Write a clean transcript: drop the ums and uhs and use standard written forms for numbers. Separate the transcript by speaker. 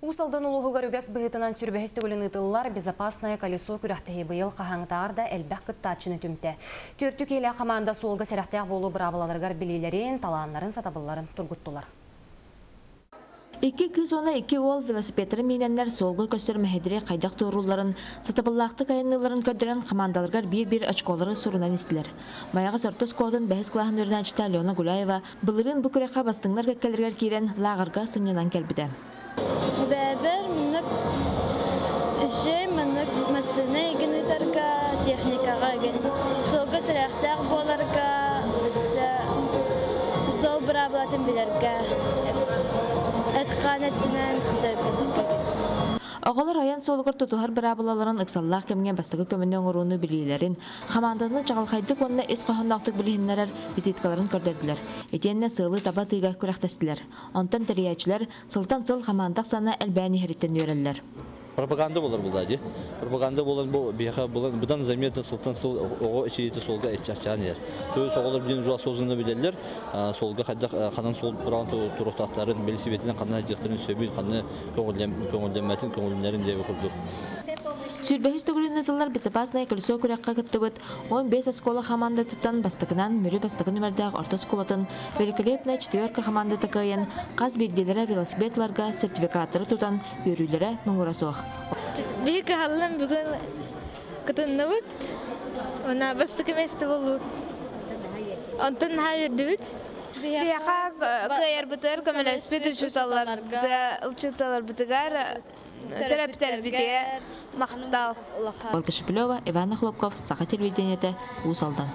Speaker 1: Усалдан улуғығар үгәс бұғытынан сүрбәхістігілін ұтылылар безопасное колесо күрәқтігі бұйыл қағаңтарда әлбәқ күттатшыны түмті. Төрттік елі қаманда солғы сәрәқтәқ болу бұрабылаларғар білейлерін, таланларын, сатабыларын тұрғыттылар.
Speaker 2: 2 кыз оны 2 ол велосипедері мененлер солғы көстер мәхедері қайдақ тоғыруларын, сатабыллақты қайыныларын көрдірен қамандалырғар бір очколары сұрынан істілер. Маяғы сорты сколдың бәхіс қылағын өрін әчті Алена Гуляева бұлырын бүкірекқа бастыңлар кәккелерге кейрен лағырға сынянан кәлбіді.
Speaker 3: Бәбір мұнық үші мұнық мәсіне егінітарға техникаға еген. Солғы сірәқтәқ боларға сол бұрабылатын білерге әтқан әттінен жәргеден.
Speaker 2: Оғылар аян солғыр тұтығар бұрабылаларын ұқсаллақ кемген бастығы көмінен ұруыны білейлерін, қаманданы жағылқайдық онына ес қоғындақтық білігінлерер визиткаларын көрдерділер. Етеніне сылы таба тыйға күрәқтәстілер. Онтан тәриячілер сылтан сыл қамандақ саны әлбәні хәреттен өрелілер.
Speaker 4: Пропаганда болар булды. Пропаганда болан бу бияха болан будан заметно сылтан сыл ого ичиете солга этчачан ер. То соголар билен жуа созуны билерлер. Солга хадда ханан сол буран туруктактарын велосипединен кандай жыктырын сөбүн кандай көңүлдөнмөтүн көңүлдөрүн деп окурду.
Speaker 2: Сүрбәхис түгілінетілер безопасное колесо күрәққа күттібіт, 15 оскола командатыттан бастықынан мүрі бастығы нөмірдәғ орта сколатын, великолепная 4 командаты кайын, қаз белделері велосипедларға сертификаттары тұтан өрілері мұңыра соқ.
Speaker 3: Бейік қалым бүгін күтінді бұд, ona бастығы месті болу. Онтын хайырды бұд. Бияқа көйер бұтыр көмелеспет ұлчыталар бұтығар терапитер бітіге мақтал.
Speaker 2: Ольга Шепелева, Ивана Хлопков, Саха телевидениеті, Усалдан.